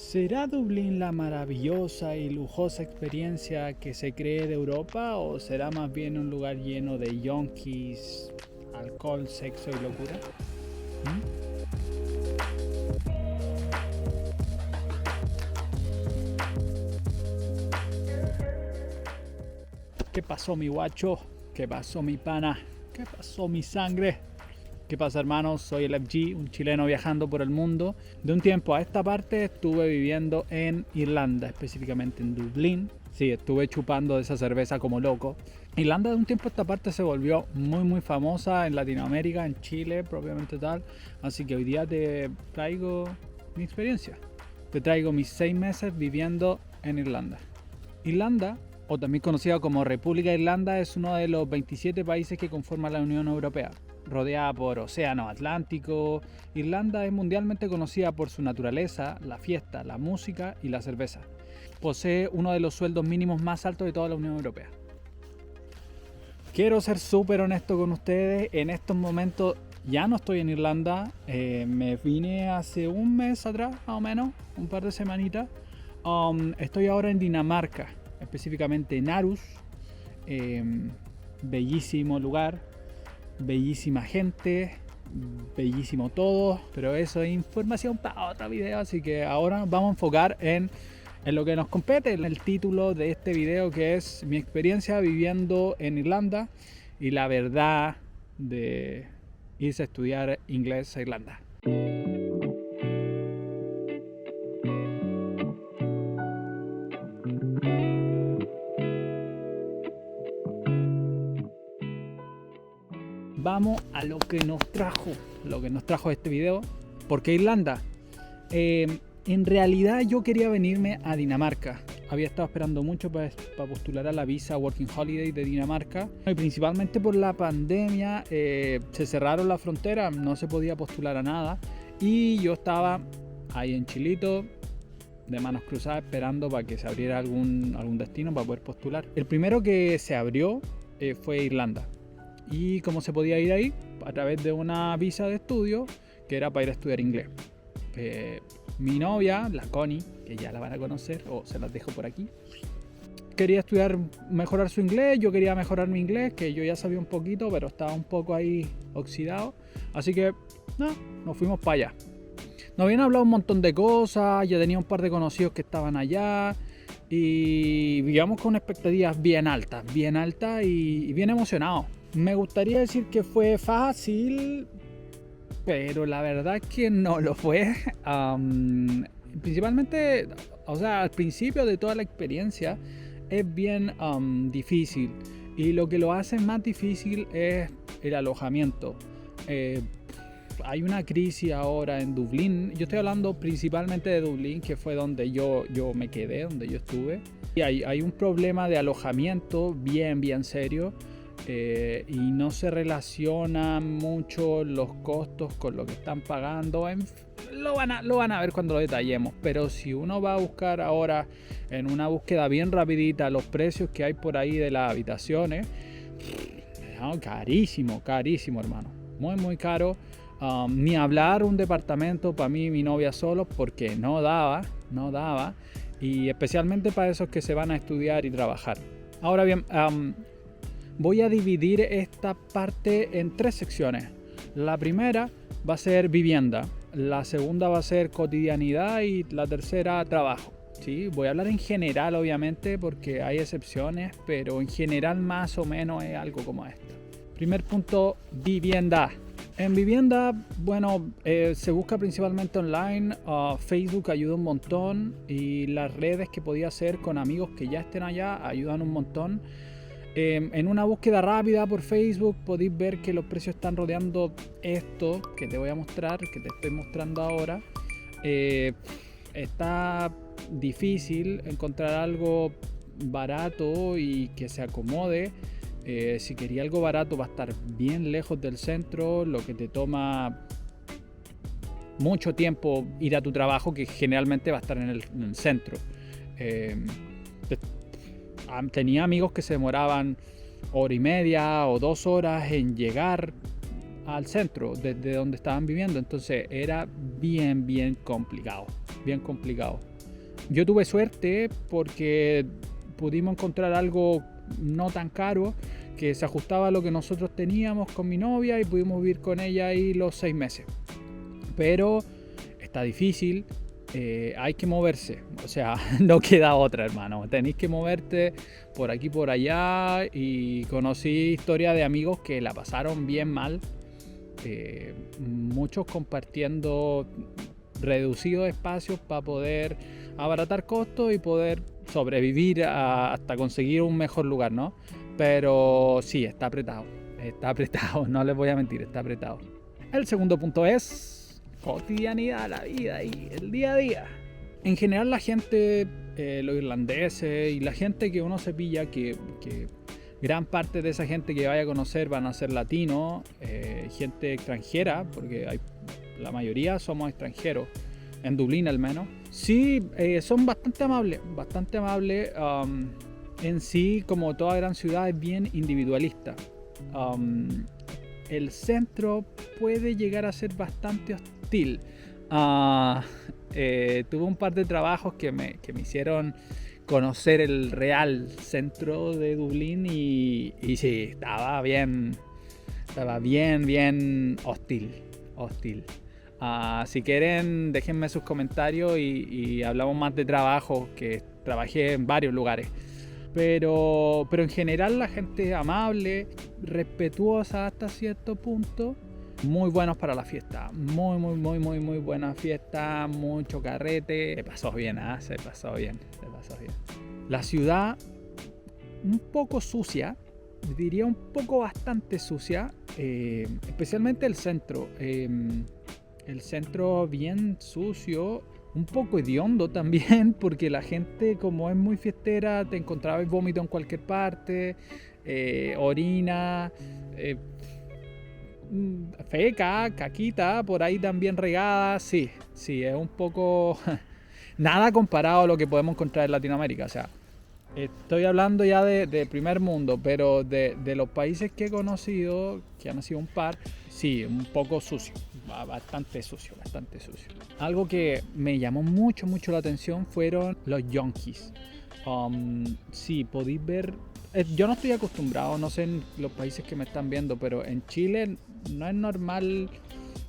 ¿Será Dublín la maravillosa y lujosa experiencia que se cree de Europa o será más bien un lugar lleno de yonkis, alcohol, sexo y locura? ¿Mm? ¿Qué pasó mi guacho? ¿Qué pasó mi pana? ¿Qué pasó mi sangre? ¿Qué pasa, hermanos? Soy el FG, un chileno viajando por el mundo. De un tiempo a esta parte estuve viviendo en Irlanda, específicamente en Dublín. Sí, estuve chupando de esa cerveza como loco. Irlanda de un tiempo a esta parte se volvió muy famosa en Latinoamérica, en Chile propiamente tal. Así que hoy día te traigo mi experiencia. Te traigo mis 6 meses viviendo en Irlanda. Irlanda, o también conocida como República de Irlanda, es uno de los 27 países que conforman la Unión Europea. Rodeada por océano Atlántico, Irlanda es mundialmente conocida por su naturaleza, la fiesta, la música y la cerveza. Posee uno de los sueldos mínimos más altos de toda la Unión Europea. Quiero ser súper honesto con ustedes, en estos momentos ya no estoy en Irlanda, me vine hace un mes atrás, más o menos, un par de semanitas. Estoy ahora en Dinamarca, específicamente en Aarhus, bellísimo lugar, bellísima gente, bellísimo todo, pero eso es información para otro video, así que ahora nos vamos a enfocar en lo que nos compete, en el título de este video, que es mi experiencia viviendo en Irlanda y la verdad de irse a estudiar inglés a Irlanda. Vamos a lo que nos trajo este video. ¿Por qué Irlanda? En realidad yo quería venirme a Dinamarca. Había estado esperando mucho para postular a la visa Working Holiday de Dinamarca. Y principalmente por la pandemia se cerraron las fronteras, no se podía postular a nada. Y yo estaba ahí en Chilito, de manos cruzadas, esperando para que se abriera algún destino para poder postular. El primero que se abrió fue Irlanda. ¿Y cómo se podía ir ahí? A través de una visa de estudio que era para ir a estudiar inglés. Mi novia, la Connie, que ya la van a conocer, o se las dejo por aquí, quería estudiar, mejorar su inglés. Yo quería mejorar mi inglés, que yo ya sabía un poquito, pero estaba un poco ahí oxidado. Así que nos fuimos para allá. Nos habían hablado un montón de cosas, ya tenía un par de conocidos que estaban allá. Y vivíamos con expectativas bien altas y bien emocionados. Me gustaría decir que fue fácil, pero la verdad es que no lo fue. Principalmente, o sea, al principio de toda la experiencia es bien difícil. Y lo que lo hace más difícil es el alojamiento. Hay una crisis ahora en Dublín. Yo estoy hablando principalmente de Dublín, que fue donde yo me quedé, donde yo estuve. Y hay un problema de alojamiento bien serio. Y no se relacionan mucho los costos con lo que están pagando. Lo van a ver cuando lo detallemos. Pero si uno va a buscar ahora en una búsqueda bien rapidita los precios que hay por ahí de las habitaciones, carísimo hermano, muy caro. Ni hablar un departamento para mí y mi novia solos, porque no daba, y especialmente para esos que se van a estudiar y trabajar. Ahora bien, voy a dividir esta parte en 3 secciones. La primera va a ser vivienda, la segunda va a ser cotidianidad y la tercera trabajo. ¿Sí? Voy a hablar en general, obviamente, porque hay excepciones, pero en general más o menos es algo como esto. Primer punto, vivienda. En vivienda, bueno, se busca principalmente online. Facebook ayuda un montón y las redes que podía hacer con amigos que ya estén allá ayudan un montón. En una búsqueda rápida por Facebook podéis ver que los precios están rodeando esto que te voy a mostrar, que te estoy mostrando ahora. Está difícil encontrar algo barato y que se acomode. Si quería algo barato va a estar bien lejos del centro, lo que te toma mucho tiempo ir a tu trabajo, que generalmente va a estar en el centro. Tenía amigos que se demoraban 1 hora y media o 2 horas en llegar al centro desde donde estaban viviendo, entonces era bien complicado. bien complicado. Yo tuve suerte porque pudimos encontrar algo no tan caro que se ajustaba a lo que nosotros teníamos con mi novia y pudimos vivir con ella ahí los 6 meses. Pero está difícil, hay que moverse, o sea, no queda otra, hermano. Tenéis que moverte por aquí por allá, y conocí historias de amigos que la pasaron bien mal, muchos compartiendo reducidos espacios para poder abaratar costos y poder sobrevivir hasta conseguir un mejor lugar, ¿no? Pero sí, está apretado, no les voy a mentir, está apretado. El segundo punto es cotidianidad, la vida y el día a día. En general la gente, los irlandeses y la gente que uno se pilla, que gran parte de esa gente que vaya a conocer van a ser latinos, gente extranjera, porque la mayoría somos extranjeros, en Dublín al menos. Sí, son bastante amables. En sí, como toda gran ciudad, es bien individualista. El centro puede llegar a ser bastante hostil. Tuve un par de trabajos que me hicieron conocer el real centro de Dublín y sí, estaba bien hostil. Si quieren, déjenme sus comentarios y hablamos más de trabajo, que trabajé en varios lugares. Pero en general la gente es amable, respetuosa hasta cierto punto. Muy buenos para la fiesta, muy buena fiesta, mucho carrete. Se pasó bien. La ciudad un poco sucia, diría un poco bastante sucia, especialmente el centro. El centro bien sucio, un poco hediondo también, porque la gente, como es muy fiestera, te encontrabas vómito en cualquier parte, orina, feca, caquita, por ahí también regada. Sí, es un poco nada comparado a lo que podemos encontrar en Latinoamérica. O sea, estoy hablando ya de primer mundo, pero de los países que he conocido, que han sido un par, sí, un poco sucio, bastante sucio. Algo que me llamó mucho la atención fueron los yonkis. Sí, podéis ver. Yo no estoy acostumbrado, no sé en los países que me están viendo, pero en Chile no es normal.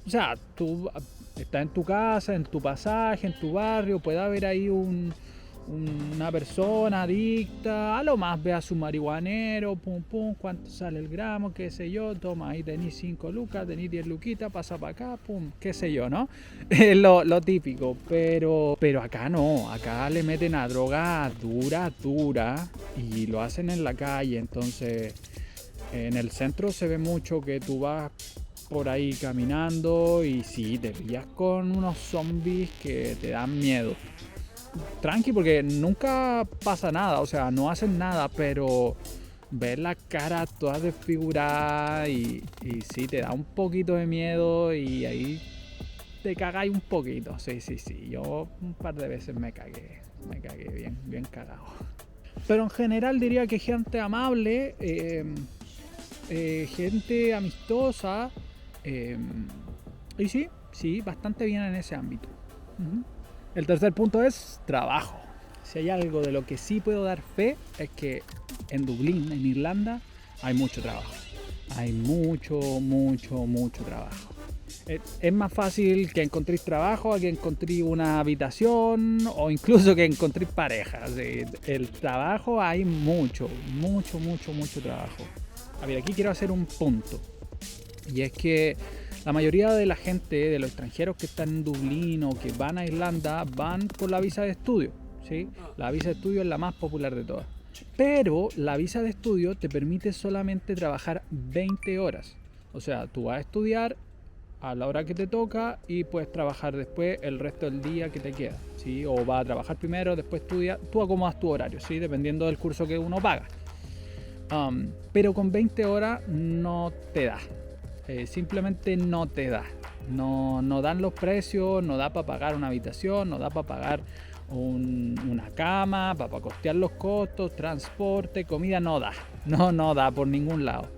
O sea, tú estás en tu casa, en tu pasaje, en tu barrio, puede haber ahí una persona adicta, a lo más ve a su marihuanero, pum, cuánto sale el gramo, qué sé yo, toma, ahí tenés 5 lucas, tenés 10 luquitas, pasa para acá, pum, qué sé yo, ¿no? Es lo típico, pero acá no, acá le meten a droga dura, y lo hacen en la calle. Entonces en el centro se ve mucho que tú vas por ahí caminando y sí, te pillas con unos zombies que te dan miedo. Tranqui, porque nunca pasa nada, o sea, no hacen nada, pero ver la cara toda desfigurada y sí, te da un poquito de miedo y ahí te cagáis un poquito. Sí, yo un par de veces me cagué bien cagado. Pero en general diría que gente amable, gente amistosa, y sí, bastante bien en ese ámbito. Uh-huh. El tercer punto es trabajo. Si hay algo de lo que sí puedo dar fe, es que en Dublín, en Irlanda, hay mucho trabajo. Hay mucho trabajo. Es más fácil que encontréis trabajo a que encontréis una habitación o incluso que encontréis pareja. El trabajo hay mucho trabajo. A ver, aquí quiero hacer un punto. Y es que la mayoría de la gente, de los extranjeros que están en Dublín o que van a Irlanda, van por la visa de estudio, ¿sí? La visa de estudio es la más popular de todas. Pero la visa de estudio te permite solamente trabajar 20 horas. O sea, tú vas a estudiar a la hora que te toca y puedes trabajar después el resto del día que te queda, ¿sí? O vas a trabajar primero, después estudias, tú acomodas tu horario, ¿sí? Dependiendo del curso que uno paga. Pero con 20 horas no te da. Simplemente no te da, no dan los precios, no da para pagar una habitación, no da para pagar una cama, para costear los costos, transporte, comida, no da por ningún lado.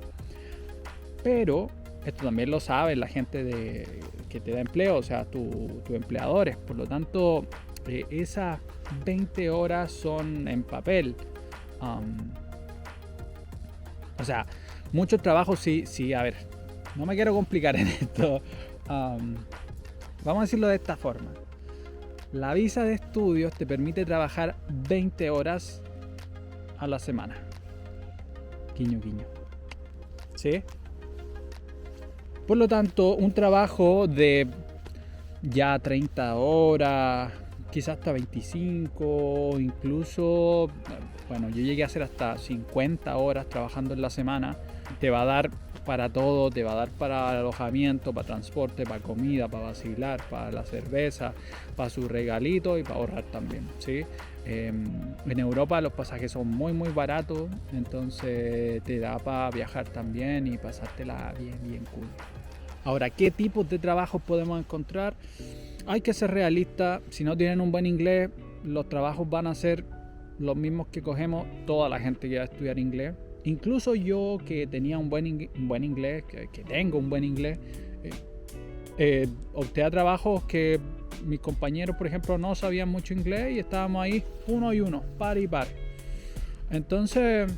Pero esto también lo sabe la gente que te da empleo, o sea, tus empleadores. Por lo tanto, esas 20 horas son en papel. O sea, muchos trabajos sí, a ver, no me quiero complicar en esto. Vamos a decirlo de esta forma. La visa de estudios te permite trabajar 20 horas a la semana. Guiño, guiño. ¿Sí? Por lo tanto, un trabajo de ya 30 horas, quizás hasta 25, incluso, bueno, yo llegué a hacer hasta 50 horas trabajando en la semana. Te va a dar para todo, te va a dar para alojamiento, para transporte, para comida, para vacilar, para la cerveza, para su regalito y para ahorrar también, ¿sí? En Europa los pasajes son muy baratos, entonces te da para viajar también y pasártela bien cool. Ahora, ¿qué tipos de trabajos podemos encontrar? Hay que ser realistas. Si no tienen un buen inglés, los trabajos van a ser los mismos que cogemos toda la gente que va a estudiar inglés. Incluso yo, que tenía un buen inglés, que tengo un buen inglés, opté a trabajos que mis compañeros, por ejemplo, no sabían mucho inglés y estábamos ahí uno y uno, par y par. Entonces,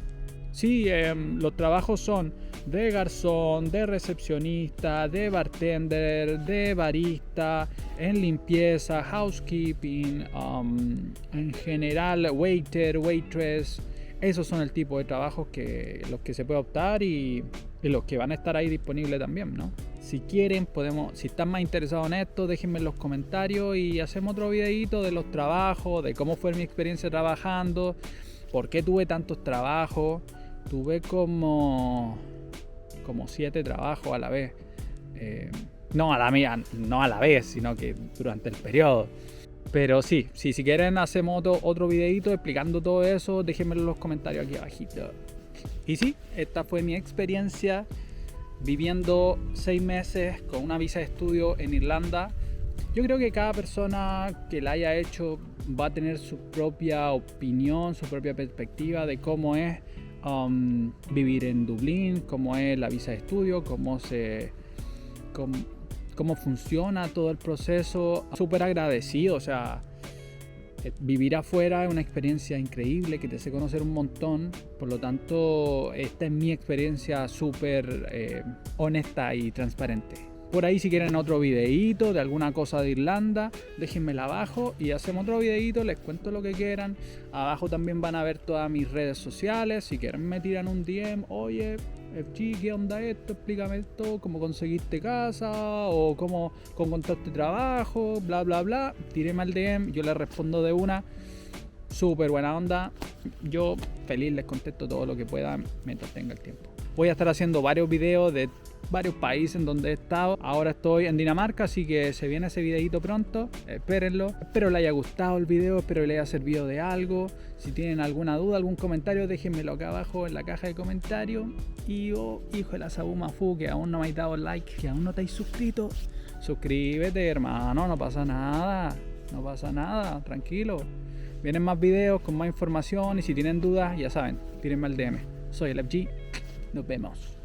sí, los trabajos son de garzón, de recepcionista, de bartender, de barista, en limpieza, housekeeping, en general, waiter, waitress. Esos son el tipo de trabajos los que se puede optar y los que van a estar ahí disponibles también, ¿no? Si quieren, si están más interesados en esto, déjenme en los comentarios y hacemos otro videito de los trabajos, de cómo fue mi experiencia trabajando, por qué tuve tantos trabajos. Tuve como 7 trabajos a la vez. No a la vez, sino que durante el periodo. Pero sí, si quieren hacemos otro videito explicando todo eso, déjenmelo en los comentarios aquí abajito. Y sí, esta fue mi experiencia viviendo 6 meses con una visa de estudio en Irlanda. Yo creo que cada persona que la haya hecho va a tener su propia opinión, su propia perspectiva de cómo es vivir en Dublín, cómo es la visa de estudio, cómo funciona todo el proceso. Súper agradecido, o sea, vivir afuera es una experiencia increíble que te hace conocer un montón. Por lo tanto, esta es mi experiencia súper honesta y transparente. Por ahí, si quieren otro videíto de alguna cosa de Irlanda, déjenmela abajo y hacemos otro videíto, les cuento lo que quieran. Abajo también van a ver todas mis redes sociales. Si quieren me tiran un DM, oye FG, ¿qué onda esto? Explícame esto, cómo conseguiste casa o cómo encontraste trabajo, bla bla bla. Tírenme al DM, yo les respondo de una. Súper buena onda. Yo feliz les contesto todo lo que pueda mientras tenga el tiempo. Voy a estar haciendo varios videos de varios países en donde he estado. Ahora estoy en Dinamarca, así que se viene ese videito pronto. Espérenlo. Espero les haya gustado el video, espero les haya servido de algo. Si tienen alguna duda, algún comentario, déjenmelo acá abajo en la caja de comentarios. Y hijo de la Sabumafu, que aún no me habéis dado like, que aún no te habéis suscrito, suscríbete, hermano, no pasa nada. No pasa nada, tranquilo. Vienen más videos con más información y si tienen dudas, ya saben, tírenme al DM. Soy el FG. Nos vemos.